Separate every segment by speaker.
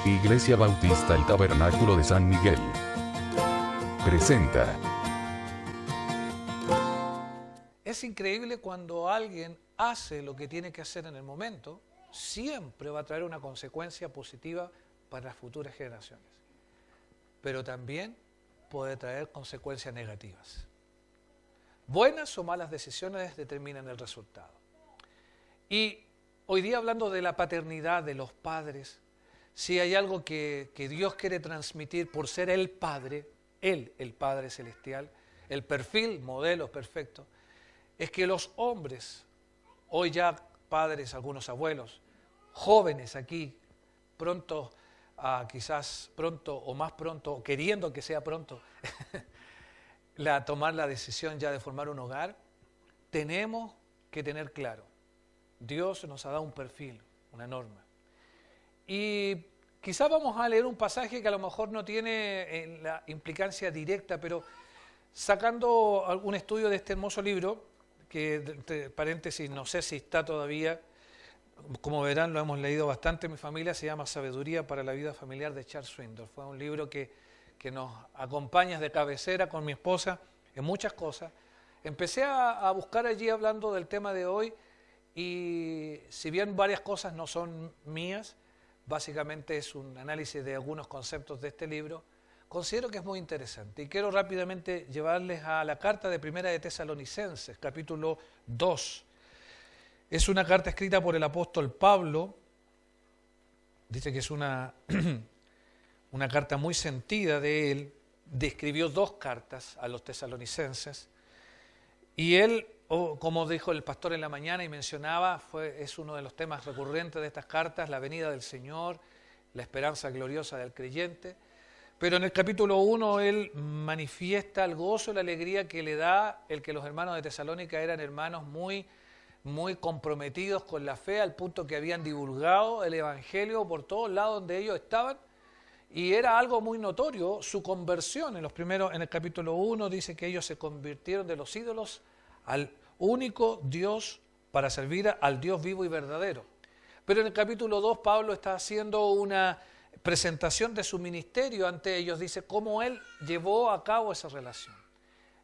Speaker 1: Iglesia Bautista El Tabernáculo de San Miguel presenta.
Speaker 2: Es increíble cuando alguien hace lo que tiene que hacer en el momento, siempre va a traer una consecuencia positiva para las futuras generaciones. Pero también puede traer consecuencias negativas. Buenas o malas decisiones determinan el resultado. Y hoy día, hablando de la paternidad de los padres, si hay algo que Dios quiere transmitir por ser el Padre, Él, el Padre Celestial, el perfil, modelo perfecto, es que los hombres, hoy ya padres, algunos abuelos, jóvenes aquí, pronto, quizás pronto o más pronto, queriendo que sea pronto, tomar la decisión ya de formar un hogar, tenemos que tener claro, Dios nos ha dado un perfil, una norma. Y quizás vamos a leer un pasaje que a lo mejor no tiene la implicancia directa, pero sacando algún estudio de este hermoso libro, que entre paréntesis no sé si está todavía, como verán lo hemos leído bastante en mi familia, se llama Sabiduría para la vida familiar de Charles Swindoll. Fue un libro que nos acompaña de cabecera con mi esposa en muchas cosas. Empecé a buscar allí hablando del tema de hoy y si bien varias cosas no son mías, básicamente es un análisis de algunos conceptos de este libro, considero que es muy interesante. Y quiero rápidamente llevarles a la carta de Primera de Tesalonicenses, capítulo 2. Es una carta escrita por el apóstol Pablo. Dice que es una carta muy sentida de él. Escribió 2 cartas a los tesalonicenses. Y él, como dijo el pastor en la mañana y mencionaba, es uno de los temas recurrentes de estas cartas, la venida del Señor, la esperanza gloriosa del creyente. Pero en el capítulo 1 él manifiesta el gozo y la alegría que le da el que los hermanos de Tesalónica eran hermanos muy comprometidos con la fe, al punto que habían divulgado el Evangelio por todos lados donde ellos estaban. Y era algo muy notorio su conversión. En el capítulo 1 dice que ellos se convirtieron de los ídolos al único Dios para servir al Dios vivo y verdadero. Pero en el capítulo 2 Pablo está haciendo una presentación de su ministerio ante ellos, dice cómo él llevó a cabo esa relación.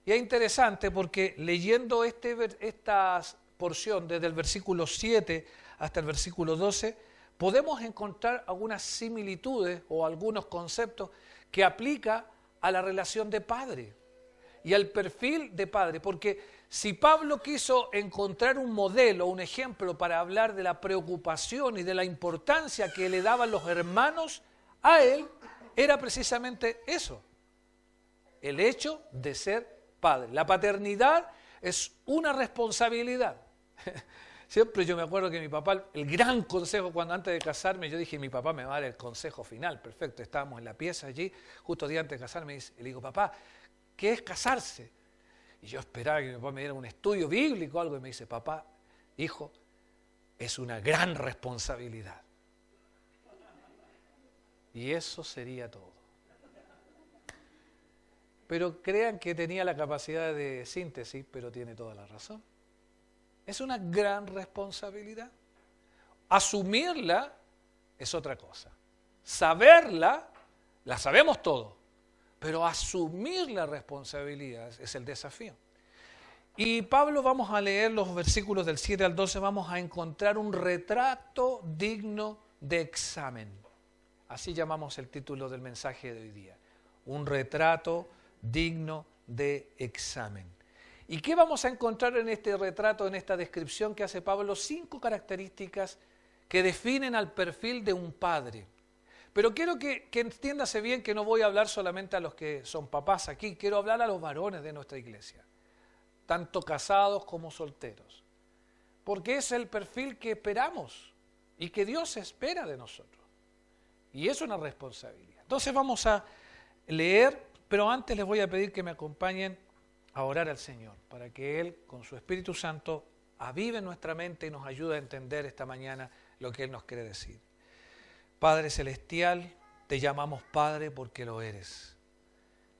Speaker 2: Y es interesante porque leyendo esta porción desde el versículo 7 hasta el versículo 12, podemos encontrar algunas similitudes o algunos conceptos que aplica a la relación de padre y al perfil de padre, porque si Pablo quiso encontrar un modelo, un ejemplo para hablar de la preocupación y de la importancia que le daban los hermanos a él, era precisamente eso, el hecho de ser padre. La paternidad es una responsabilidad. Siempre yo me acuerdo que mi papá, el gran consejo, cuando antes de casarme, yo dije, mi papá me va a dar el consejo final, perfecto, estábamos en la pieza allí, justo día antes de casarme, y le digo, papá, ¿qué es casarse? Y yo esperaba que mi papá me diera un estudio bíblico o algo, y me dice, papá, hijo, es una gran responsabilidad. Y eso sería todo. Pero crean que tenía la capacidad de síntesis, pero tiene toda la razón. Es una gran responsabilidad. Asumirla es otra cosa. Saberla, la sabemos todo, pero asumir la responsabilidad es el desafío. Y Pablo, vamos a leer los versículos del 7 al 12, vamos a encontrar un retrato digno de examen. Así llamamos el título del mensaje de hoy día. Un retrato digno de examen. ¿Y qué vamos a encontrar en este retrato, en esta descripción que hace Pablo? 5 características que definen al perfil de un padre. Pero quiero que entiéndase bien que no voy a hablar solamente a los que son papás aquí, quiero hablar a los varones de nuestra iglesia, tanto casados como solteros. Porque es el perfil que esperamos y que Dios espera de nosotros. Y es una responsabilidad. Entonces vamos a leer, pero antes les voy a pedir que me acompañen a orar al Señor, para que Él, con su Espíritu Santo, avive nuestra mente y nos ayude a entender esta mañana lo que Él nos quiere decir. Padre Celestial, te llamamos Padre porque lo eres.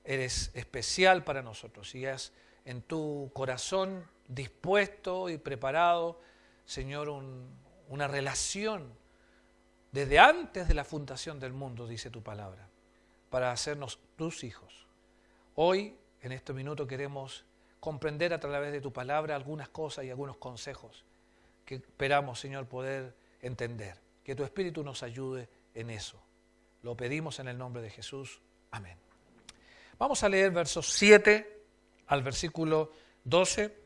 Speaker 2: Eres especial para nosotros y has en tu corazón dispuesto y preparado, Señor, una relación desde antes de la fundación del mundo, dice tu palabra, para hacernos tus hijos. Hoy, en este minuto, queremos comprender a través de tu palabra algunas cosas y algunos consejos que esperamos, Señor, poder entender. Que tu Espíritu nos ayude en eso. Lo pedimos en el nombre de Jesús. Amén. Vamos a leer versos 7 al versículo 12.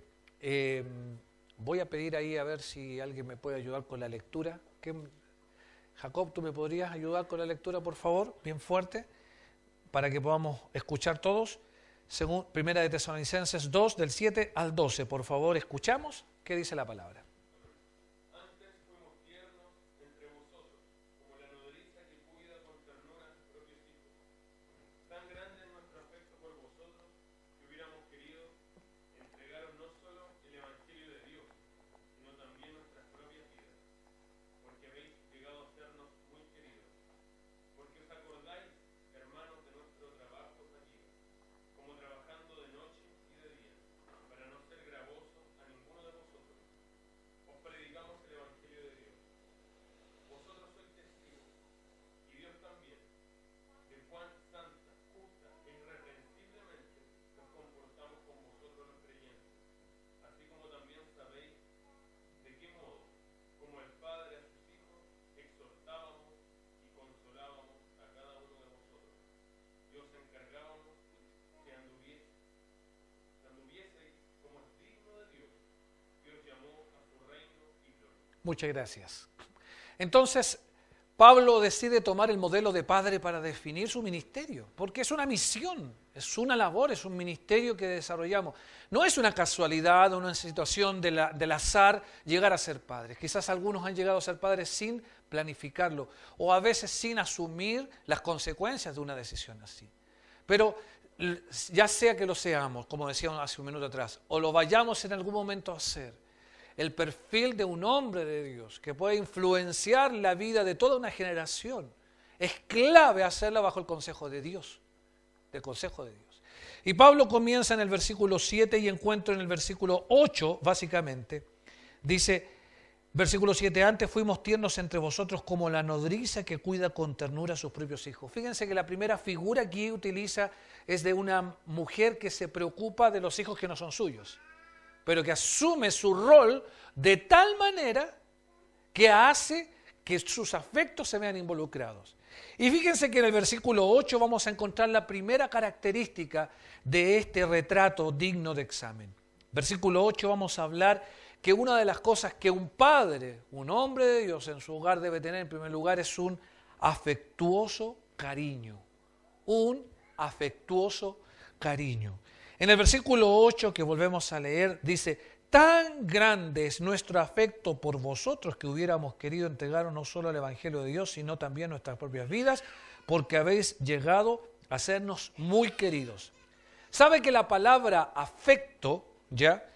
Speaker 2: Voy a pedir ahí a ver si alguien me puede ayudar con la lectura. Jacob, ¿tú me podrías ayudar con la lectura, por favor? Bien fuerte, para que podamos escuchar todos. Según Primera de Tesalonicenses 2, del 7 al 12. Por favor, escuchamos qué dice la palabra.
Speaker 3: Antes fuimos tiernos entre vosotros, como la nodriza que cuida con ternura a sus propios hijos. Tan grande es nuestro afecto por vosotros que hubiéramos querido entregaros no solo el Evangelio de Dios, sino también nuestras propias vidas, porque habéis llegado a sernos muy queridos. Porque os acordáis, hermanos, de nuestro trabajo y fatiga, como trabajando de noche y de día, para no ser gravoso a ninguno de vosotros. Os predicamos el Evangelio de Dios. Vosotros sois testigos, y Dios también, de cuán santa, justa e irreprensiblemente nos comportamos con vosotros los creyentes, así como también sabéis de qué modo, como el Padre a sus hijos, exhortábamos y consolábamos a cada uno de vosotros, y os encargábamos que anduvieseis como es digno de Dios, que os llamó a su reino y gloria.
Speaker 2: Muchas gracias. Entonces, Pablo decide tomar el modelo de padre para definir su ministerio, porque es una misión, es una labor, es un ministerio que desarrollamos. No es una casualidad, una situación del azar llegar a ser padres. Quizás algunos han llegado a ser padres sin planificarlo, o a veces sin asumir las consecuencias de una decisión así. Pero ya sea que lo seamos, como decíamos hace un minuto atrás, o lo vayamos en algún momento a hacer, el perfil de un hombre de Dios que puede influenciar la vida de toda una generación, es clave hacerla bajo el consejo de Dios, del consejo de Dios. Y Pablo comienza en el versículo 7 y encuentro en el versículo 8, básicamente, dice, versículo 7, antes fuimos tiernos entre vosotros como la nodriza que cuida con ternura a sus propios hijos. Fíjense que la primera figura aquí utiliza es de una mujer que se preocupa de los hijos que no son suyos, pero que asume su rol de tal manera que hace que sus afectos se vean involucrados. Y fíjense que en el versículo 8 vamos a encontrar la primera característica de este retrato digno de examen. Versículo 8 vamos a hablar que una de las cosas que un padre, un hombre de Dios en su hogar debe tener en primer lugar es un afectuoso cariño. Un afectuoso cariño. En el versículo 8 que volvemos a leer dice, tan grande es nuestro afecto por vosotros que hubiéramos querido entregaros no solo al Evangelio de Dios, sino también nuestras propias vidas, porque habéis llegado a sernos muy queridos. ¿Sabe que la palabra afecto, ya,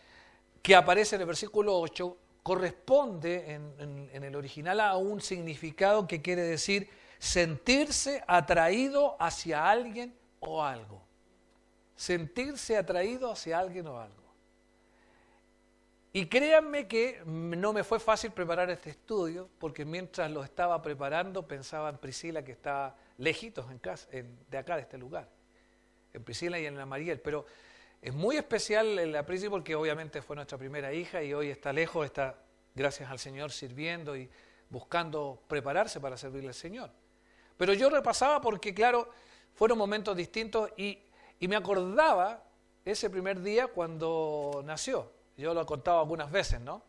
Speaker 2: que aparece en el versículo 8, corresponde en el original a un significado que quiere decir sentirse atraído hacia alguien o algo? Sentirse atraído hacia alguien o algo. Y créanme que no me fue fácil preparar este estudio, porque mientras lo estaba preparando pensaba en Priscila, que está lejitos en casa, de acá, de este lugar, en Priscila y en la Mariel, pero es muy especial la Priscila porque obviamente fue nuestra primera hija y hoy está lejos, está, gracias al Señor, sirviendo y buscando prepararse para servirle al Señor. Pero yo repasaba porque, claro, fueron momentos distintos y me acordaba ese primer día cuando nació. Yo lo he contado algunas veces, ¿no?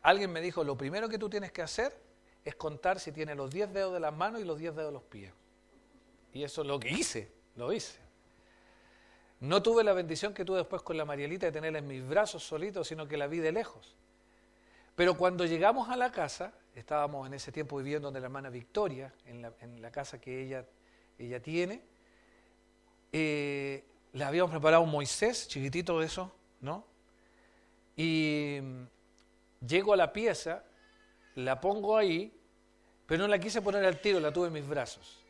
Speaker 2: Alguien me dijo, lo primero que tú tienes que hacer es contar si tiene los 10 dedos de las manos y los 10 dedos de los pies. Y eso es lo que hice, lo hice. No tuve la bendición que tuve después con la Marielita de tenerla en mis brazos solito, sino que la vi de lejos. Pero cuando llegamos a la casa, estábamos en ese tiempo viviendo donde la hermana Victoria, en la casa que ella tiene, le habíamos preparado un Moisés, chiquitito de eso, ¿no? Y llego a la pieza, la pongo ahí, pero no la quise poner al tiro, la tuve en mis brazos.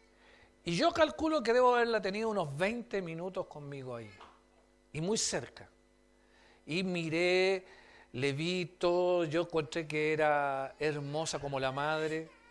Speaker 2: Y yo calculo que debo haberla tenido unos 20 minutos conmigo ahí, y muy cerca. Y miré, le vi todo, yo encontré que era hermosa como la madre,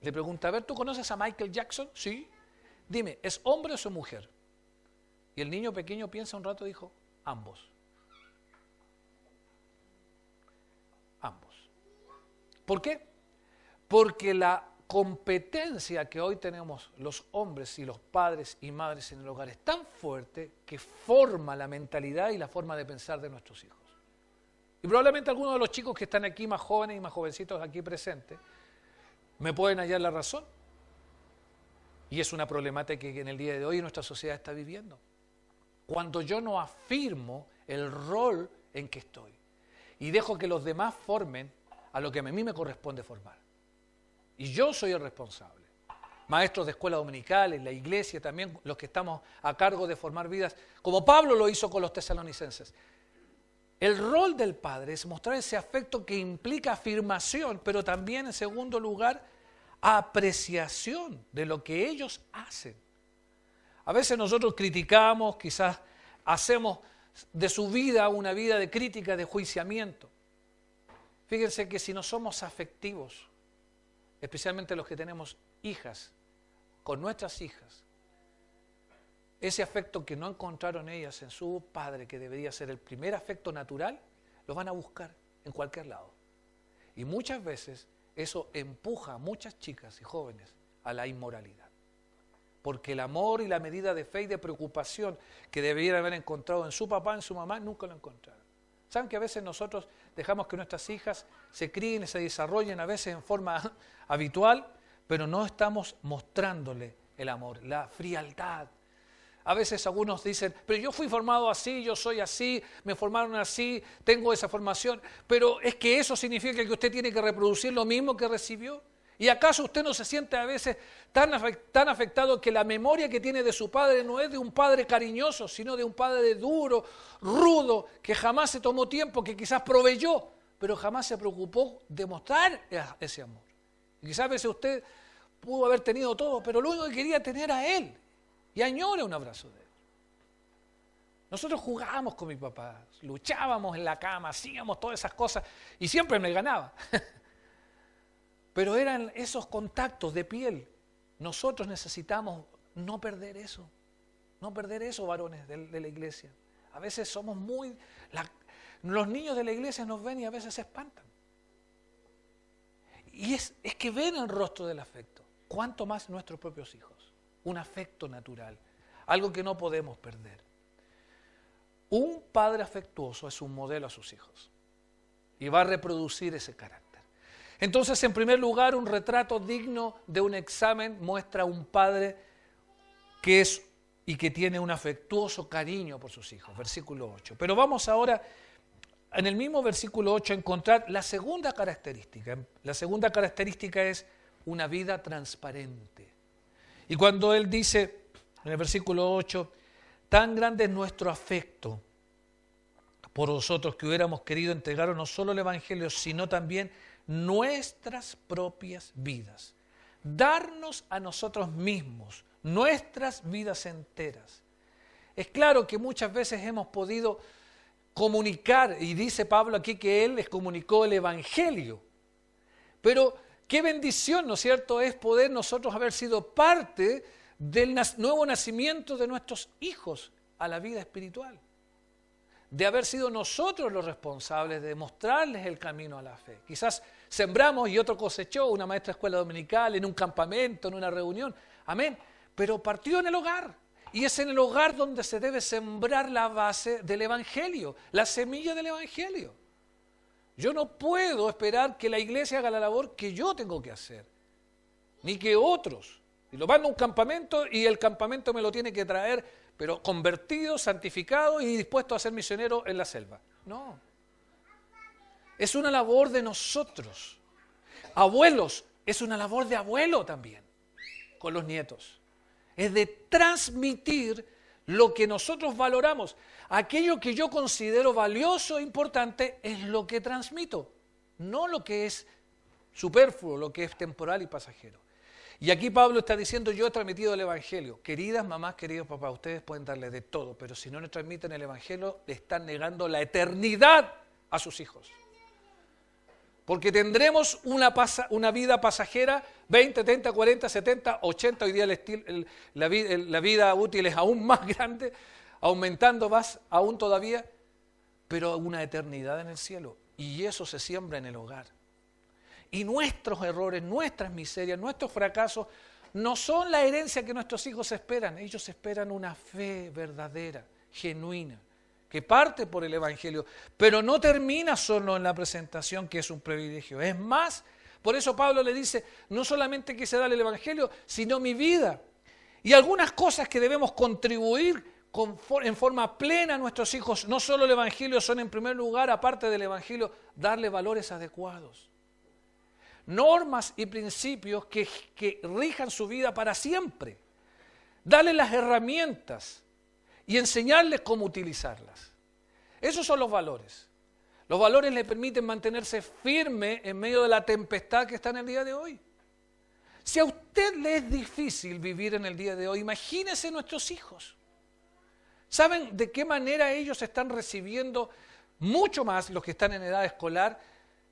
Speaker 2: Le pregunta, a ver, ¿tú conoces a Michael Jackson? Sí. Dime, ¿es hombre o es mujer? Y el niño pequeño piensa un rato y dijo, ambos. Ambos. ¿Por qué? Porque la competencia que hoy tenemos los hombres y los padres y madres en el hogar es tan fuerte que forma la mentalidad y la forma de pensar de nuestros hijos. Y probablemente algunos de los chicos que están aquí, más jóvenes y más jovencitos aquí presentes, me pueden hallar la razón. Y es una problemática que en el día de hoy nuestra sociedad está viviendo. Cuando yo no afirmo el rol en que estoy y dejo que los demás formen a lo que a mí me corresponde formar. Y yo soy el responsable. Maestros de escuela dominical, en la iglesia también, los que estamos a cargo de formar vidas, como Pablo lo hizo con los tesalonicenses. El rol del padre es mostrar ese afecto que implica afirmación, pero también, en segundo lugar, apreciación de lo que ellos hacen. A veces nosotros criticamos, quizás hacemos de su vida una vida de crítica, de juiciamiento. Fíjense que si no somos afectivos, especialmente los que tenemos hijas, con nuestras hijas, ese afecto que no encontraron ellas en su padre, que debería ser el primer afecto natural, lo van a buscar en cualquier lado. Y muchas veces eso empuja a muchas chicas y jóvenes a la inmoralidad. Porque el amor y la medida de fe y de preocupación que debieran haber encontrado en su papá, en su mamá, nunca lo encontraron. ¿Saben que a veces nosotros dejamos que nuestras hijas se críen y se desarrollen a veces en forma habitual, pero no estamos mostrándole el amor, la frialdad? A veces algunos dicen, pero yo fui formado así, yo soy así, me formaron así, tengo esa formación, pero es que eso significa que usted tiene que reproducir lo mismo que recibió. ¿Y acaso usted no se siente a veces tan afectado que la memoria que tiene de su padre no es de un padre cariñoso, sino de un padre duro, rudo, que jamás se tomó tiempo, que quizás proveyó, pero jamás se preocupó de mostrar ese amor? Y quizás a veces usted pudo haber tenido todo, pero lo único que quería tener a él, y añora un abrazo de él. Nosotros jugábamos con mi papá, luchábamos en la cama, hacíamos todas esas cosas, y siempre me ganaba. Pero eran esos contactos de piel. Nosotros necesitamos no perder eso, varones de la iglesia. A veces somos los niños de la iglesia nos ven y a veces se espantan. Y es que ven el rostro del afecto, cuanto más nuestros propios hijos. Un afecto natural, algo que no podemos perder. Un padre afectuoso es un modelo a sus hijos y va a reproducir ese carácter. Entonces, en primer lugar, un retrato digno de un examen muestra a un padre que es y que tiene un afectuoso cariño por sus hijos. Versículo 8. Pero vamos ahora, en el mismo versículo 8, a encontrar la segunda característica. La segunda característica es una vida transparente. Y cuando él dice, en el versículo 8, tan grande es nuestro afecto por vosotros que hubiéramos querido entregaros no solo el Evangelio, sino también nuestras propias vidas, darnos a nosotros mismos, nuestras vidas enteras. Es claro que muchas veces hemos podido comunicar, y dice Pablo aquí que él les comunicó el Evangelio, pero qué bendición, ¿no es cierto?, es poder nosotros haber sido parte del nuevo nacimiento de nuestros hijos a la vida espiritual, de haber sido nosotros los responsables de mostrarles el camino a la fe. Quizás sembramos y otro cosechó, una maestra de escuela dominical, en un campamento, en una reunión, amén, pero partió en el hogar, y es en el hogar donde se debe sembrar la base del Evangelio, la semilla del Evangelio. Yo no puedo esperar que la iglesia haga la labor que yo tengo que hacer, ni que otros. Y lo mando a un campamento y el campamento me lo tiene que traer, pero convertido, santificado y dispuesto a ser misionero en la selva. No. Es una labor de nosotros. Abuelos, es una labor de abuelo también, con los nietos. Es de transmitir lo que nosotros valoramos. Aquello que yo considero valioso e importante es lo que transmito, no lo que es superfluo, lo que es temporal y pasajero. Y aquí Pablo está diciendo, yo he transmitido el Evangelio. Queridas mamás, queridos papás, ustedes pueden darle de todo, pero si no le transmiten el Evangelio, le están negando la eternidad a sus hijos. Porque tendremos una vida pasajera, 20, 30, 40, 70, 80, hoy día la vida útil es aún más grande, aumentando más aún todavía, pero una eternidad en el cielo. Y eso se siembra en el hogar. Y nuestros errores, nuestras miserias, nuestros fracasos no son la herencia que nuestros hijos esperan. Ellos esperan una fe verdadera, genuina, que parte por el Evangelio, pero no termina solo en la presentación, que es un privilegio. Es más, por eso Pablo le dice, no solamente quise darle el Evangelio, sino mi vida. Y algunas cosas que debemos contribuir en forma plena a nuestros hijos, no solo el Evangelio, son en primer lugar, aparte del Evangelio, darle valores adecuados. Normas y principios que rijan su vida para siempre. Darle las herramientas y enseñarles cómo utilizarlas. Esos son los valores. Los valores le permiten mantenerse firme en medio de la tempestad que está en el día de hoy. Si a usted le es difícil vivir en el día de hoy, imagínese nuestros hijos. ¿Saben de qué manera ellos están recibiendo mucho más, los que están en edad escolar,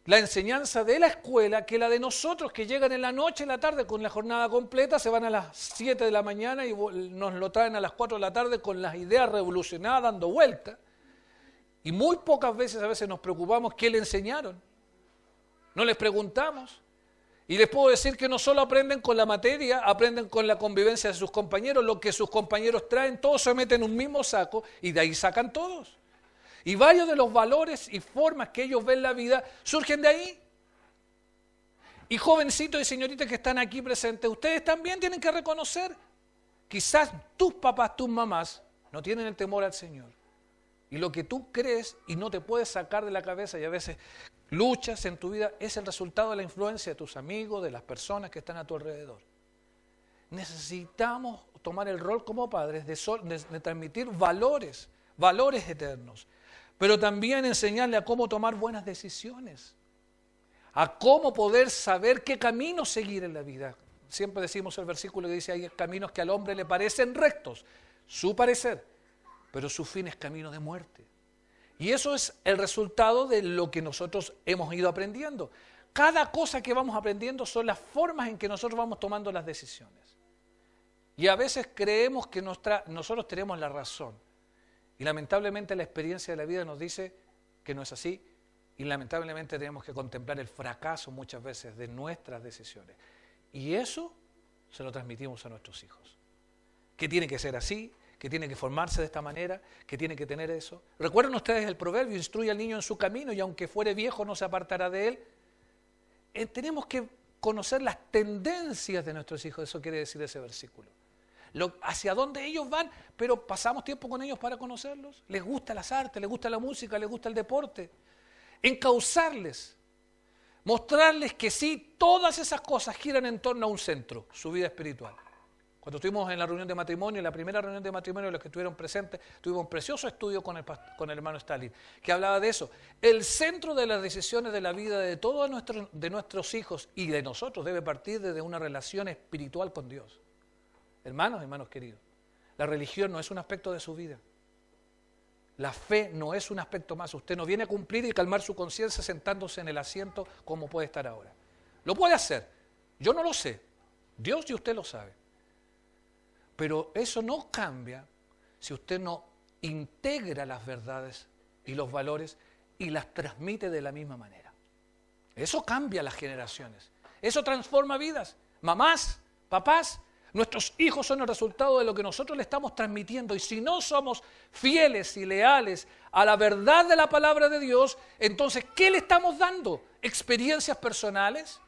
Speaker 2: la enseñanza de la escuela que la de nosotros, que llegan en la noche, en la tarde con la jornada completa, se van a las 7 de la mañana y nos lo traen a las 4 de la tarde con las ideas revolucionadas dando vueltas? Y muy pocas veces, a veces nos preocupamos qué le enseñaron. No les preguntamos. Y les puedo decir que no solo aprenden con la materia, aprenden con la convivencia de sus compañeros, lo que sus compañeros traen, todos se meten en un mismo saco y de ahí sacan todos. Y varios de los valores y formas que ellos ven la vida surgen de ahí. Y jovencitos y señoritas que están aquí presentes, ustedes también tienen que reconocer, quizás tus papás, tus mamás, no tienen el temor al Señor. Y lo que tú crees y no te puedes sacar de la cabeza y a veces luchas en tu vida es el resultado de la influencia de tus amigos, de las personas que están a tu alrededor. Necesitamos tomar el rol como padres de transmitir valores eternos. Pero también enseñarle a cómo tomar buenas decisiones, a cómo poder saber qué camino seguir en la vida. Siempre decimos el versículo que dice, hay caminos que al hombre le parecen rectos, su parecer, pero su fin es camino de muerte. Y eso es el resultado de lo que nosotros hemos ido aprendiendo. Cada cosa que vamos aprendiendo son las formas en que nosotros vamos tomando las decisiones. Y a veces creemos que nosotros tenemos la razón. Y lamentablemente la experiencia de la vida nos dice que no es así y lamentablemente tenemos que contemplar el fracaso muchas veces de nuestras decisiones. Y eso se lo transmitimos a nuestros hijos. Que tiene que ser así, que tiene que formarse de esta manera, que tiene que tener eso. Recuerden ustedes el proverbio, instruye al niño en su camino y aunque fuere viejo no se apartará de él. Tenemos que conocer las tendencias de nuestros hijos, eso quiere decir ese versículo. Hacia dónde ellos van, pero pasamos tiempo con ellos para conocerlos. Les gusta las artes, les gusta la música, les gusta el deporte. Encauzarles, mostrarles que sí, todas esas cosas giran en torno a un centro, su vida espiritual. Cuando estuvimos en la reunión de matrimonio, en la primera reunión de matrimonio, los que estuvieron presentes, tuvimos un precioso estudio con el hermano Stalin, que hablaba de eso. El centro de las decisiones de la vida de todos nuestros hijos y de nosotros debe partir desde una relación espiritual con Dios. Hermanos queridos, la religión no es un aspecto de su vida. La fe no es un aspecto más. Usted no viene a cumplir y calmar su conciencia sentándose en el asiento como puede estar ahora. Lo puede hacer. Yo no lo sé. Dios y usted lo sabe. Pero eso no cambia si usted no integra las verdades y los valores y las transmite de la misma manera. Eso cambia las generaciones. Eso transforma vidas. Mamás, papás, nuestros hijos son el resultado de lo que nosotros le estamos transmitiendo y si no somos fieles y leales a la verdad de la palabra de Dios, entonces, ¿qué le estamos dando? ¿Experiencias personales?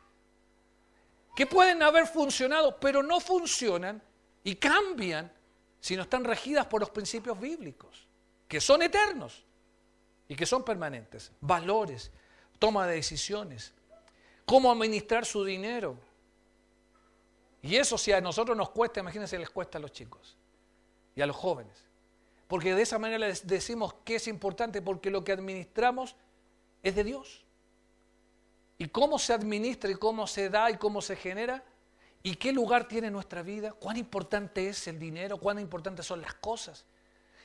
Speaker 2: Que pueden haber funcionado, pero no funcionan y cambian si no están regidas por los principios bíblicos, que son eternos y que son permanentes. Valores, toma de decisiones, cómo administrar su dinero. Y eso si a nosotros nos cuesta, imagínense les cuesta a los chicos y a los jóvenes. Porque de esa manera les decimos que es importante porque lo que administramos es de Dios. Y cómo se administra y cómo se da y cómo se genera y qué lugar tiene nuestra vida, cuán importante es el dinero, cuán importantes son las cosas.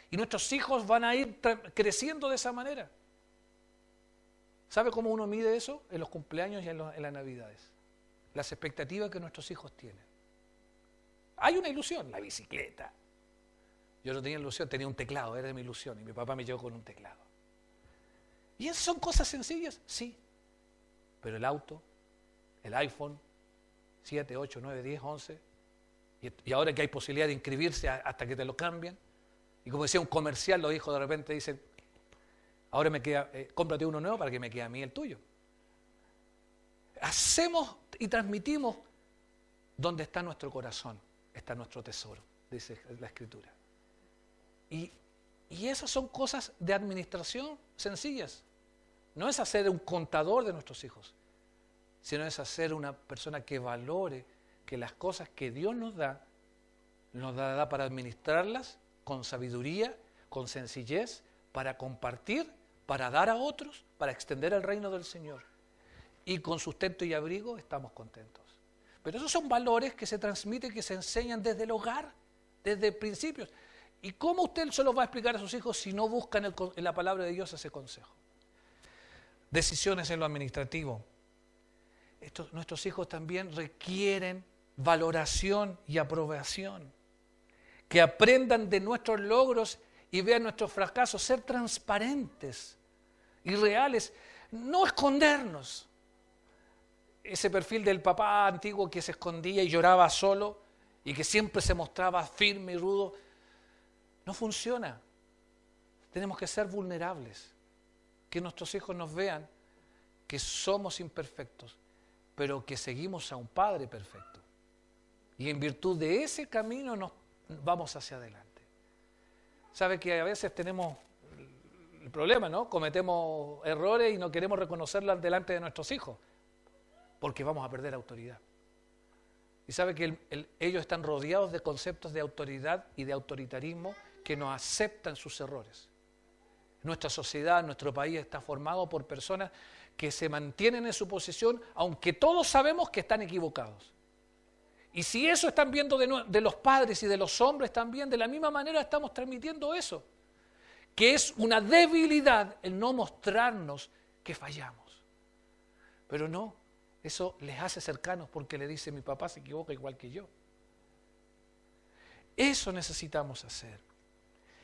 Speaker 2: Y nuestros hijos van a ir creciendo de esa manera. ¿Sabe cómo uno mide eso? En los cumpleaños y en las navidades. Las expectativas que nuestros hijos tienen. Hay una ilusión, la bicicleta. Yo no tenía ilusión, tenía un teclado, era mi ilusión, y mi papá me llevó con un teclado. ¿Y esas son cosas sencillas? Sí. Pero el auto, el iPhone, 7, 8, 9, 10, 11, y ahora que hay posibilidad de inscribirse hasta que te lo cambian, y como decía un comercial, los hijos de repente dicen, ahora me queda, cómprate uno nuevo para que me quede a mí el tuyo. Hacemos y transmitimos donde está nuestro corazón, está nuestro tesoro, dice la Escritura. Y esas son cosas de administración sencillas. No es hacer un contador de nuestros hijos, sino es hacer una persona que valore que las cosas que Dios nos da para administrarlas con sabiduría, con sencillez, para compartir, para dar a otros, para extender el reino del Señor. Y con sustento y abrigo estamos contentos. Pero esos son valores que se transmiten, que se enseñan desde el hogar, desde principios. ¿Y cómo usted se los va a explicar a sus hijos si no buscan en la palabra de Dios ese consejo? Decisiones en lo administrativo. Nuestros hijos también requieren valoración y aprobación. Que aprendan de nuestros logros y vean nuestros fracasos, ser transparentes y reales, no escondernos. Ese perfil del papá antiguo que se escondía y lloraba solo y que siempre se mostraba firme y rudo, no funciona. Tenemos que ser vulnerables, que nuestros hijos nos vean que somos imperfectos, pero que seguimos a un Padre perfecto. Y en virtud de ese camino nos vamos hacia adelante. Sabe que a veces tenemos el problema, ¿no? Cometemos errores y no queremos reconocerlos delante de nuestros hijos, porque vamos a perder autoridad. Y sabe que ellos están rodeados de conceptos de autoridad y de autoritarismo que no aceptan sus errores. Nuestra sociedad, nuestro país está formado por personas que se mantienen en su posición, aunque todos sabemos que están equivocados. Y si eso están viendo de los padres y de los hombres también, de la misma manera estamos transmitiendo eso, que es una debilidad el no mostrarnos que fallamos. Pero no, eso les hace cercanos porque le dice, mi papá se equivoca igual que yo. Eso necesitamos hacer.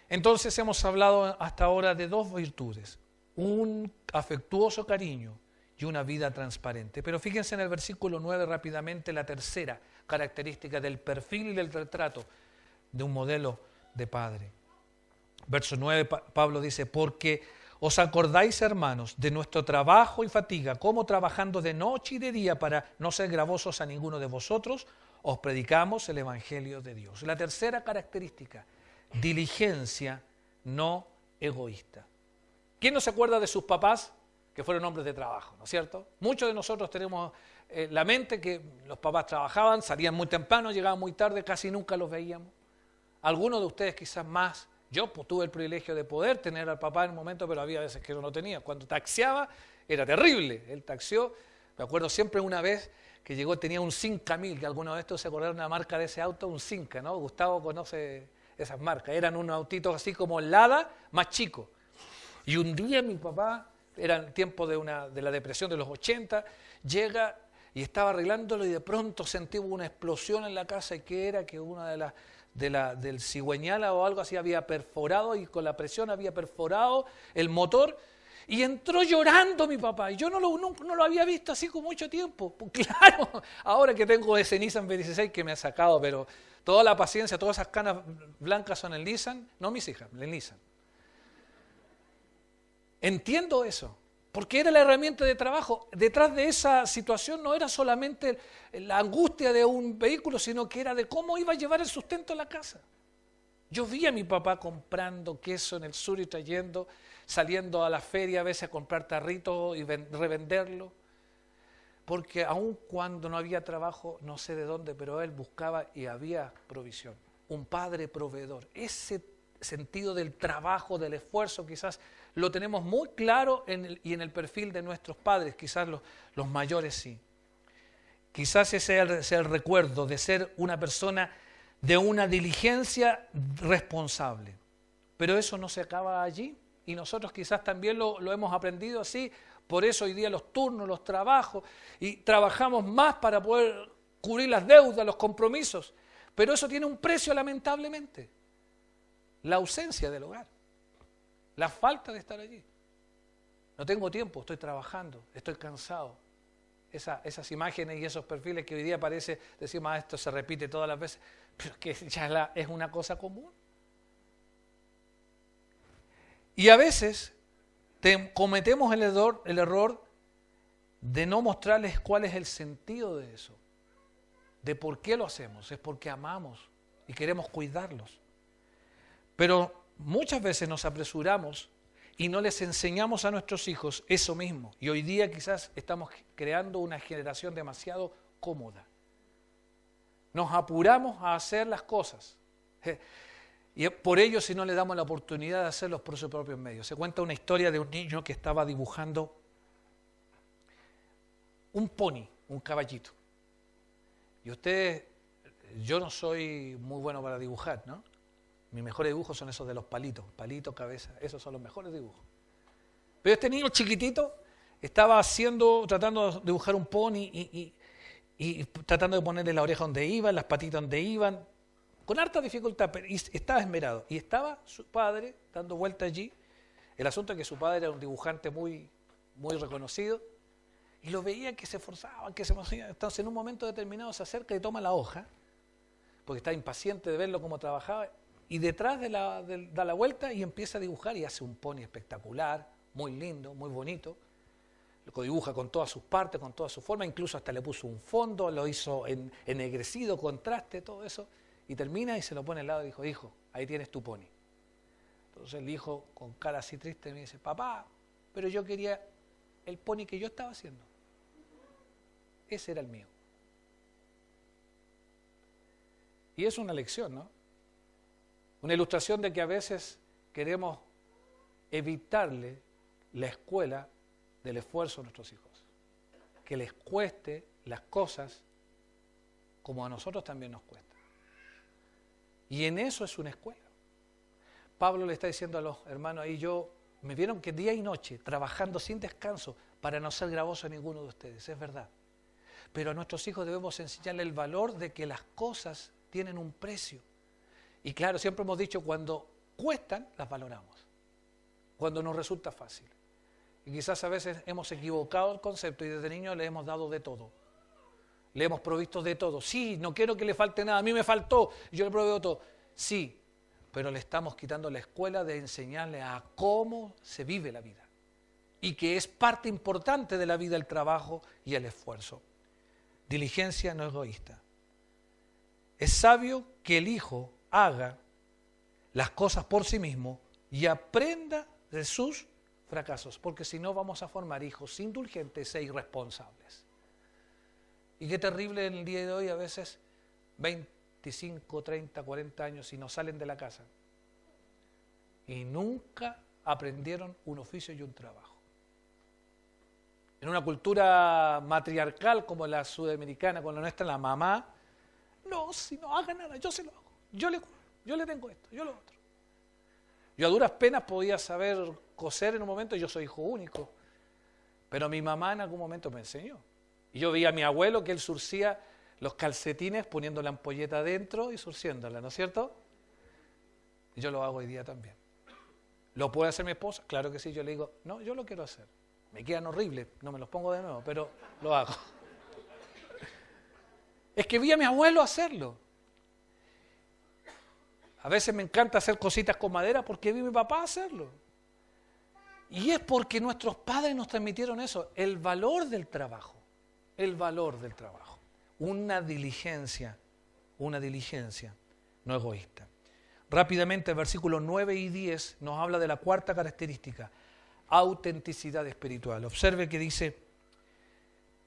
Speaker 2: Entonces hemos hablado hasta ahora de dos virtudes, un afectuoso cariño y una vida transparente. Pero fíjense en el versículo 9 rápidamente la tercera característica del perfil y del retrato de un modelo de padre. Verso 9, Pablo dice, porque os acordáis, hermanos, de nuestro trabajo y fatiga, como trabajando de noche y de día para no ser gravosos a ninguno de vosotros, os predicamos el Evangelio de Dios. La tercera característica, diligencia no egoísta. ¿Quién no se acuerda de sus papás que fueron hombres de trabajo, ¿no es cierto? Muchos de nosotros tenemos la mente que los papás trabajaban, salían muy temprano, llegaban muy tarde, casi nunca los veíamos. Algunos de ustedes quizás más. Yo tuve el privilegio de poder tener al papá en un momento, pero había veces que yo no tenía. Cuando taxiaba era terrible. Él taxió, me acuerdo siempre una vez que llegó, tenía un Cinca 1000, que algunos de estos se acordaron de la marca de ese auto, un Cinca, ¿no? Gustavo conoce esas marcas. Eran unos autitos así como Lada, más chicos. Y un día mi papá, era el tiempo de la depresión de los 80, llega y estaba arreglándolo y de pronto sentí una explosión en la casa. ¿Y qué era? Que una del cigüeñal o algo así había perforado y con la presión había perforado el motor y entró llorando mi papá. Y yo no lo había visto así con mucho tiempo. Pues claro, ahora que tengo ese Nissan V16 que me ha sacado, pero toda la paciencia, todas esas canas blancas son el Nissan, no mis hijas, el Nissan. Entiendo eso, porque era la herramienta de trabajo. Detrás de esa situación no era solamente la angustia de un vehículo, sino que era de cómo iba a llevar el sustento a la casa. Yo vi a mi papá comprando queso en el sur y trayendo, saliendo a la feria a veces a comprar tarritos y revenderlo, porque aun cuando no había trabajo, no sé de dónde, pero él buscaba y había provisión. Un padre proveedor. Ese sentido del trabajo, del esfuerzo, quizás lo tenemos muy claro y en el perfil de nuestros padres, quizás los mayores sí. Quizás ese sea el recuerdo de ser una persona de una diligencia responsable. Pero eso no se acaba allí y nosotros quizás también lo hemos aprendido así Por eso hoy día los turnos, los trabajos, y trabajamos más para poder cubrir las deudas, los compromisos. Pero eso tiene un precio, lamentablemente. La ausencia del hogar. La falta de estar allí. No tengo tiempo, estoy trabajando, estoy cansado. Esas imágenes y esos perfiles que hoy día parece, decimos, esto se repite todas las veces, pero que ya es una cosa común. Y a veces cometemos el error de no mostrarles cuál es el sentido de eso, de por qué lo hacemos. Es porque amamos y queremos cuidarlos. Pero muchas veces nos apresuramos y no les enseñamos a nuestros hijos eso mismo. Y hoy día quizás estamos creando una generación demasiado cómoda. Nos apuramos a hacer las cosas. Y por ello, si no le damos la oportunidad de hacerlos por sus propios medios. Se cuenta una historia de un niño que estaba dibujando un pony, un caballito. Y ustedes, yo no soy muy bueno para dibujar, ¿no? Mis mejores dibujos son esos de los palitos, palito, cabeza, esos son los mejores dibujos. Pero este niño chiquitito estaba tratando de dibujar un pony y tratando de ponerle la oreja donde iban, las patitas donde iban, con harta dificultad, pero estaba esmerado. Y estaba su padre dando vuelta allí. El asunto es que su padre era un dibujante muy, muy reconocido y lo veía que se esforzaba, que se emocionaba. Entonces en un momento determinado se acerca y toma la hoja, porque está impaciente de verlo cómo trabajaba, y detrás da la vuelta y empieza a dibujar y hace un pony espectacular, muy lindo, muy bonito. Lo dibuja con todas sus partes, con toda su forma, incluso hasta le puso un fondo, lo hizo ennegrecido, contraste, todo eso. Y termina y se lo pone al lado y dijo, hijo, ahí tienes tu pony. Entonces el hijo, con cara así triste, me dice, papá, pero yo quería el pony que yo estaba haciendo. Ese era el mío. Y es una lección, ¿no? Una ilustración de que a veces queremos evitarle la escuela del esfuerzo a nuestros hijos. Que les cueste las cosas como a nosotros también nos cuesta. Y en eso es una escuela. Pablo le está diciendo a los hermanos ahí, me vieron que día y noche trabajando sin descanso para no ser gravoso a ninguno de ustedes, es verdad. Pero a nuestros hijos debemos enseñarle el valor de que las cosas tienen un precio. Y claro, siempre hemos dicho, cuando cuestan, las valoramos. Cuando nos resulta fácil. Y quizás a veces hemos equivocado el concepto y desde niños le hemos dado de todo. Le hemos provisto de todo. Sí, no quiero que le falte nada, a mí me faltó, yo le proveo todo. Sí, pero le estamos quitando la escuela de enseñarle a cómo se vive la vida. Y que es parte importante de la vida el trabajo y el esfuerzo. Diligencia no egoísta. Es sabio que el hijo haga las cosas por sí mismo y aprenda de sus fracasos, porque si no vamos a formar hijos indulgentes e irresponsables. Y qué terrible en el día de hoy a veces 25, 30, 40 años y no salen de la casa y nunca aprendieron un oficio y un trabajo. En una cultura matriarcal como la sudamericana, con la nuestra, la mamá, no, si no haga nada, yo se lo hago, yo le tengo esto, yo lo otro. Yo a duras penas podía saber coser en un momento, yo soy hijo único, pero mi mamá en algún momento me enseñó. Y yo vi a mi abuelo que él surcía los calcetines poniendo la ampolleta adentro y surciéndola, ¿no es cierto? Y yo lo hago hoy día también. ¿Lo puede hacer mi esposa? Claro que sí, yo le digo, no, yo lo quiero hacer. Me quedan horribles, no me los pongo de nuevo, pero lo hago. Es que vi a mi abuelo hacerlo. A veces me encanta hacer cositas con madera porque vi a mi papá hacerlo. Y es porque nuestros padres nos transmitieron eso, el valor del trabajo. El valor del trabajo. Una diligencia no egoísta. Rápidamente, versículos 9 y 10 nos habla de la cuarta característica, autenticidad espiritual. Observe que dice,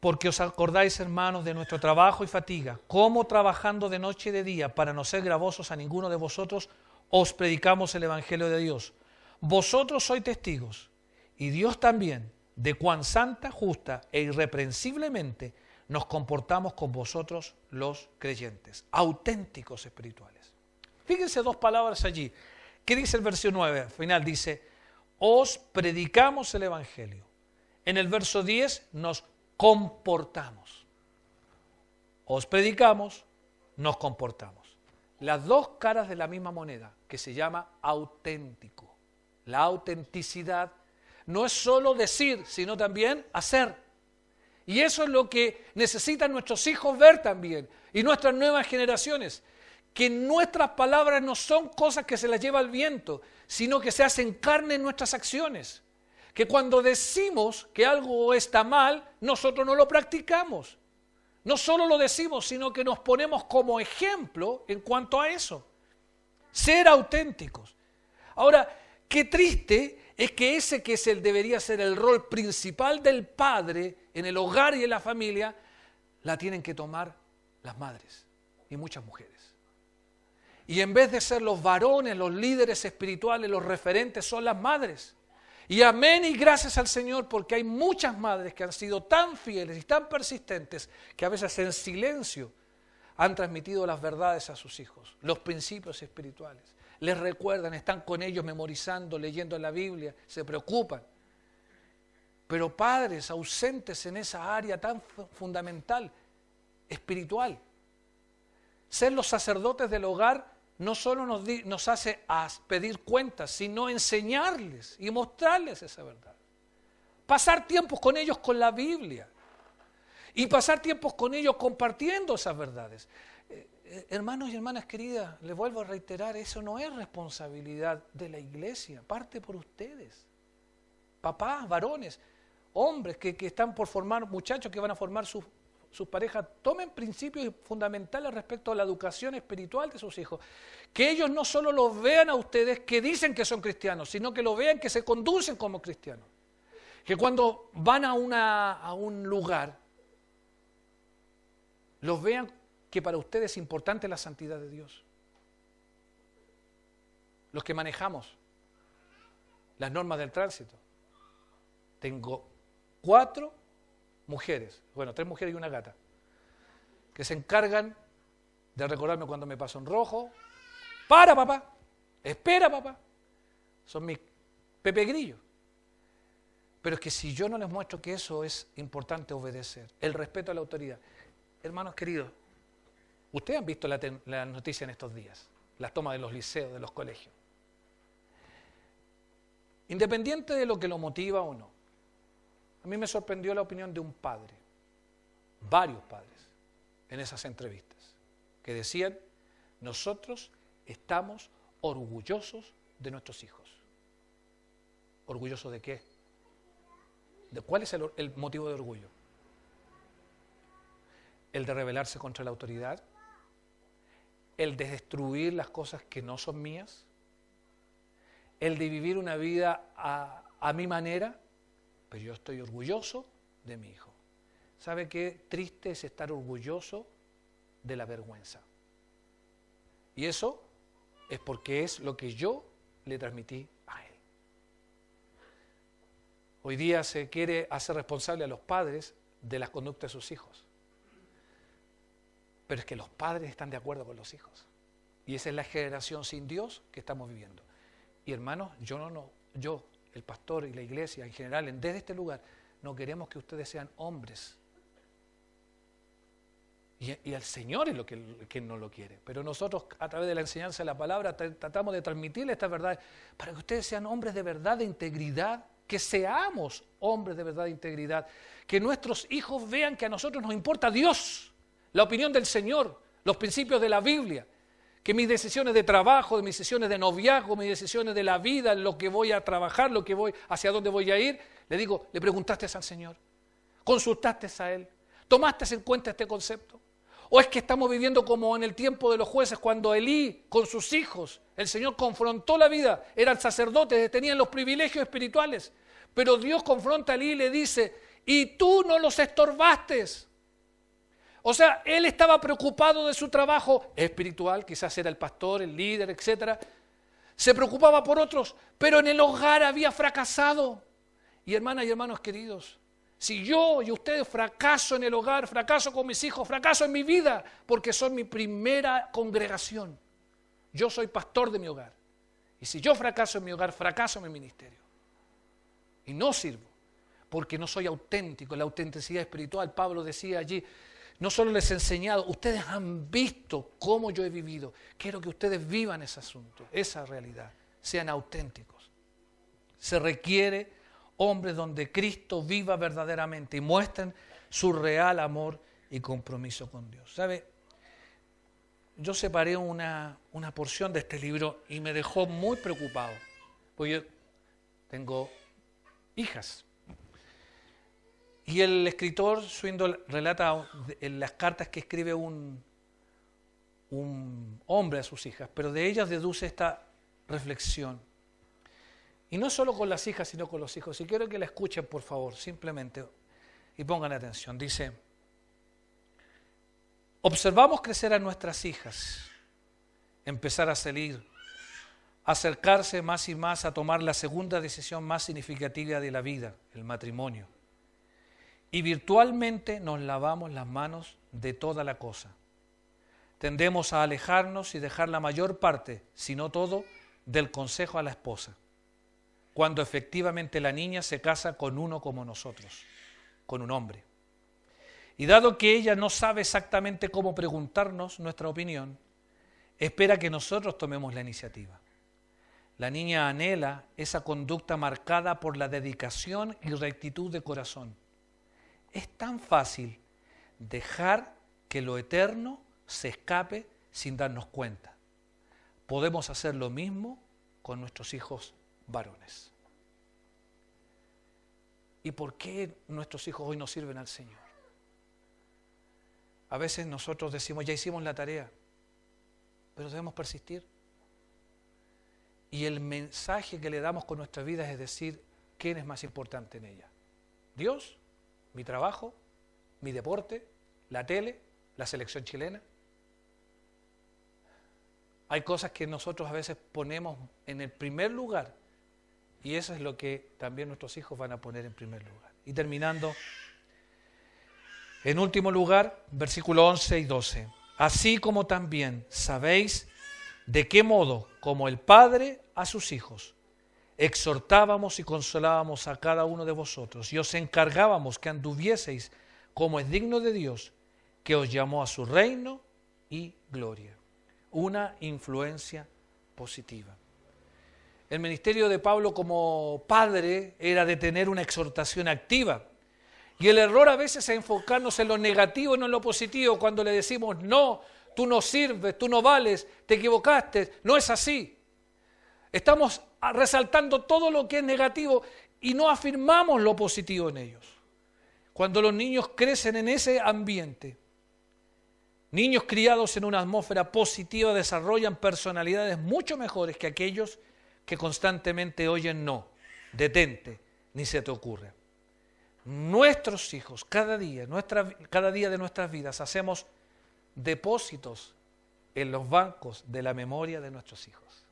Speaker 2: porque os acordáis, hermanos, de nuestro trabajo y fatiga, cómo trabajando de noche y de día, para no ser gravosos a ninguno de vosotros, os predicamos el Evangelio de Dios. Vosotros sois testigos, y Dios también, de cuán santa, justa e irreprensiblemente nos comportamos con vosotros los creyentes, auténticos espirituales. Fíjense dos palabras allí. ¿Qué dice el versículo 9? Al final dice, os predicamos el Evangelio. en el verso 10, nos comportamos. Os predicamos, nos comportamos. Las dos caras de la misma moneda, que se llama auténtico. La autenticidad no es solo decir, sino también hacer. Y eso es lo que necesitan nuestros hijos ver también, y nuestras nuevas generaciones. Que nuestras palabras no son cosas que se las lleva el viento, sino que se hacen carne en nuestras acciones. Que cuando decimos que algo está mal, nosotros no lo practicamos. No solo lo decimos, sino que nos ponemos como ejemplo en cuanto a eso. Ser auténticos. Ahora, qué triste es que ese que debería ser el rol principal del padre en el hogar y en la familia, la tienen que tomar las madres y muchas mujeres. Y en vez de ser los varones, los líderes espirituales, los referentes, son las madres. Y amén y gracias al Señor, porque hay muchas madres que han sido tan fieles y tan persistentes que a veces en silencio han transmitido las verdades a sus hijos, los principios espirituales. Les recuerdan, están con ellos memorizando, leyendo la Biblia, se preocupan. Pero padres ausentes en esa área tan fundamental, espiritual. Ser los sacerdotes del hogar no solo nos hace pedir cuentas, sino enseñarles y mostrarles esa verdad. Pasar tiempos con ellos con la Biblia y pasar tiempos con ellos compartiendo esas verdades. Hermanos y hermanas queridas, les vuelvo a reiterar, eso no es responsabilidad de la iglesia, parte por ustedes. Papás, varones, hombres que están por formar, muchachos que van a formar sus parejas, tomen principios fundamentales respecto a la educación espiritual de sus hijos. Que ellos no solo los vean a ustedes que dicen que son cristianos, sino que lo vean que se conducen como cristianos. Que cuando van a un lugar, los vean que para ustedes es importante la santidad de Dios. Los que manejamos las normas del tránsito. Tengo 4 mujeres, bueno, 3 mujeres y una gata, que se encargan de recordarme cuando me paso en rojo. Para, papá. Espera, papá. Son mis Pepe Grillo. Pero es que si yo no les muestro que eso es importante obedecer, el respeto a la autoridad. Hermanos queridos, ustedes han visto la noticia en estos días, las tomas de los liceos, de los colegios. Independiente de lo que lo motiva o no, a mí me sorprendió la opinión de un padre, varios padres, en esas entrevistas, que decían, nosotros estamos orgullosos de nuestros hijos. ¿Orgullosos de qué? ¿De cuál es el motivo de orgullo? ¿El de rebelarse contra la autoridad? ¿El de destruir las cosas que no son mías? ¿El de vivir una vida a mi manera? Pero yo estoy orgulloso de mi hijo. ¿Sabe qué triste es estar orgulloso de la vergüenza? Y eso es porque es lo que yo le transmití a él. Hoy día se quiere hacer responsable a los padres de las conductas de sus hijos. Pero es que los padres están de acuerdo con los hijos. Y esa es la generación sin Dios que estamos viviendo. Y hermanos, yo, el pastor y la iglesia en general, desde este lugar, no queremos que ustedes sean hombres. Y el Señor es que no lo quiere. Pero nosotros, a través de la enseñanza de la palabra, tratamos de transmitirle esta verdad para que ustedes sean hombres de verdad, de integridad, que seamos hombres de verdad, de integridad, que nuestros hijos vean que a nosotros nos importa Dios, la opinión del Señor, los principios de la Biblia, que mis decisiones de trabajo, mis decisiones de noviazgo, mis decisiones de la vida, lo que voy a trabajar, hacia dónde voy a ir, le digo, ¿le preguntaste al Señor? ¿Consultaste a Él? ¿Tomaste en cuenta este concepto? ¿O es que estamos viviendo como en el tiempo de los jueces, cuando Elí con sus hijos, el Señor confrontó la vida, eran sacerdotes, tenían los privilegios espirituales, pero Dios confronta a Elí y le dice, y tú no los estorbaste? O sea, él estaba preocupado de su trabajo espiritual, quizás era el pastor, el líder, etc. Se preocupaba por otros, pero en el hogar había fracasado. Y hermanas y hermanos queridos, si yo y ustedes fracaso en el hogar, fracaso con mis hijos, fracaso en mi vida, porque son mi primera congregación. Yo soy pastor de mi hogar. Y si yo fracaso en mi hogar, fracaso en mi ministerio. Y no sirvo. porque no soy auténtico. La autenticidad espiritual, Pablo decía allí, no solo les he enseñado, ustedes han visto cómo yo he vivido. Quiero que ustedes vivan ese asunto, esa realidad, sean auténticos. Se requiere hombres donde Cristo viva verdaderamente y muestren su real amor y compromiso con Dios. ¿Sabe? Yo separé una porción de este libro y me dejó muy preocupado, porque yo tengo hijas. Y el escritor Swindoll relata en las cartas que escribe un hombre a sus hijas, pero de ellas deduce esta reflexión. Y no solo con las hijas, sino con los hijos. Y quiero que la escuchen, por favor, simplemente, y pongan atención. Dice, observamos crecer a nuestras hijas, empezar a salir, acercarse más y más a tomar la segunda decisión más significativa de la vida, el matrimonio. Y virtualmente nos lavamos las manos de toda la cosa. Tendemos a alejarnos y dejar la mayor parte, si no todo, del consejo a la esposa, cuando efectivamente la niña se casa con uno como nosotros, con un hombre. Y dado que ella no sabe exactamente cómo preguntarnos nuestra opinión, espera que nosotros tomemos la iniciativa. La niña anhela esa conducta marcada por la dedicación y rectitud de corazón. Es tan fácil dejar que lo eterno se escape sin darnos cuenta. Podemos hacer lo mismo con nuestros hijos varones. ¿Y por qué nuestros hijos hoy no sirven al Señor? A veces nosotros decimos, ya hicimos la tarea, pero debemos persistir. Y el mensaje que le damos con nuestra vida es decir, ¿quién es más importante en ella? ¿Dios? ¿Mi trabajo? ¿Mi deporte? ¿La tele? ¿La selección chilena? Hay cosas que nosotros a veces ponemos en el primer lugar y eso es lo que también nuestros hijos van a poner en primer lugar. Y terminando, en último lugar, versículos 11 y 12. Así como también sabéis de qué modo, como el Padre a sus hijos, exhortábamos y consolábamos a cada uno de vosotros y os encargábamos que anduvieseis como es digno de Dios, que os llamó a su reino y gloria. Una influencia positiva. El ministerio de Pablo como padre era de tener una exhortación activa. Y el error a veces es enfocarnos en lo negativo y no en lo positivo, cuando le decimos, no, tú no sirves, tú no vales, te equivocaste. No es así. Estamos resaltando todo lo que es negativo y no afirmamos lo positivo en ellos. Cuando los niños crecen en ese ambiente, niños criados en una atmósfera positiva desarrollan personalidades mucho mejores que aquellos que constantemente oyen no, detente, ni se te ocurre. Nuestros hijos, cada día de nuestras vidas, hacemos depósitos en los bancos de la memoria de nuestros hijos.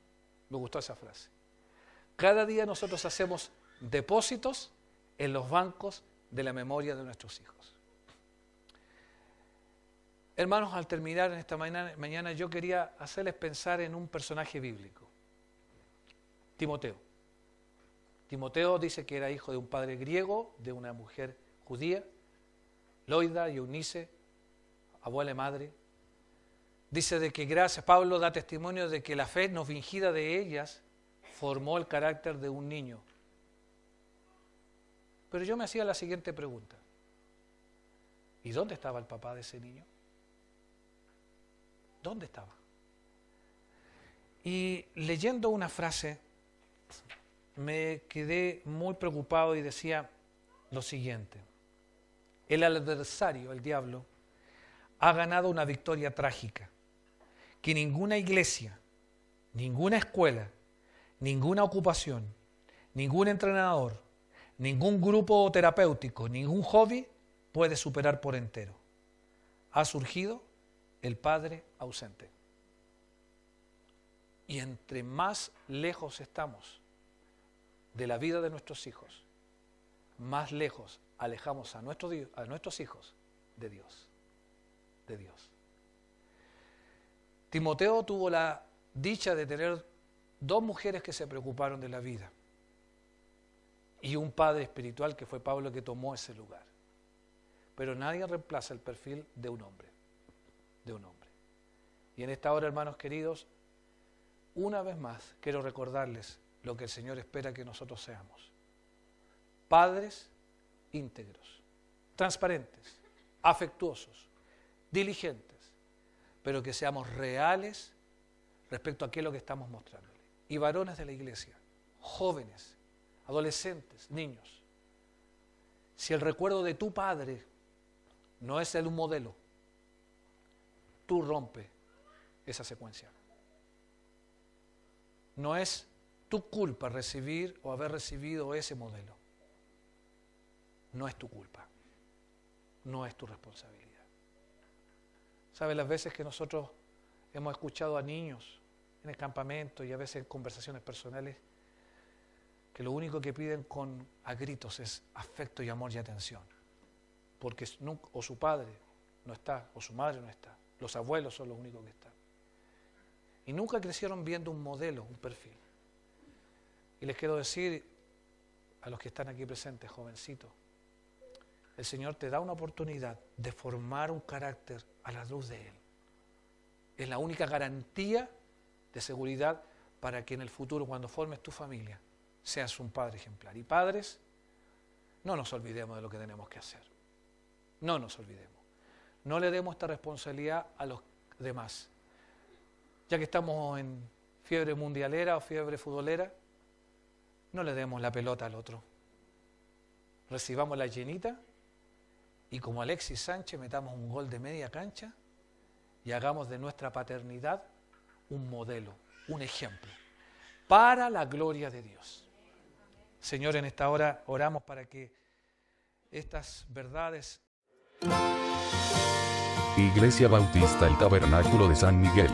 Speaker 2: Me gustó esa frase. Cada día nosotros hacemos depósitos en los bancos de la memoria de nuestros hijos. Hermanos, al terminar en esta mañana yo quería hacerles pensar en un personaje bíblico. Timoteo. Timoteo dice que era hijo de un padre griego, de una mujer judía, Loida y Eunice, abuela y madre. Dice de que gracias, Pablo da testimonio de que la fe no fingida de ellas formó el carácter de un niño. Pero yo me hacía la siguiente pregunta. ¿Y dónde estaba el papá de ese niño? ¿Dónde estaba? Y leyendo una frase, me quedé muy preocupado y decía lo siguiente. El adversario, el diablo, ha ganado una victoria trágica que ninguna iglesia, ninguna escuela, ninguna ocupación, ningún entrenador, ningún grupo terapéutico, ningún hobby puede superar por entero. Ha surgido el padre ausente. Y entre más lejos estamos de la vida de nuestros hijos, más lejos alejamos a nuestros hijos de Dios. De Dios. Timoteo tuvo la dicha de tener dos mujeres que se preocuparon de la vida, y un padre espiritual que fue Pablo que tomó ese lugar. Pero nadie reemplaza el perfil de un hombre, de un hombre. Y en esta hora, hermanos queridos, una vez más quiero recordarles lo que el Señor espera que nosotros seamos. Padres íntegros, transparentes, afectuosos, diligentes, pero que seamos reales respecto a qué es lo que estamos mostrándole. Y varones de la iglesia, jóvenes, adolescentes, niños, si el recuerdo de tu padre no es el modelo, tú rompe esa secuencia. No es tu culpa recibir o haber recibido ese modelo. No es tu culpa. No es tu responsabilidad. ¿Sabes las veces que nosotros hemos escuchado a niños en el campamento y a veces en conversaciones personales que lo único que piden a gritos es afecto y amor y atención? Porque o su padre no está, o su madre no está. Los abuelos son los únicos que están. Y nunca crecieron viendo un modelo, un perfil. Y les quiero decir a los que están aquí presentes, jovencitos, el Señor te da una oportunidad de formar un carácter a la luz de Él. Es la única garantía de seguridad para que en el futuro, cuando formes tu familia, seas un padre ejemplar. Y padres, no nos olvidemos de lo que tenemos que hacer. No nos olvidemos. No le demos esta responsabilidad a los demás. Ya que estamos en fiebre mundialera o fiebre futbolera, no le demos la pelota al otro. Recibamos la llenita y como Alexis Sánchez metamos un gol de media cancha y hagamos de nuestra paternidad un modelo, un ejemplo, para la gloria de Dios. Señor, en esta hora oramos para que estas verdades...
Speaker 1: Iglesia Bautista El Tabernáculo de San Miguel.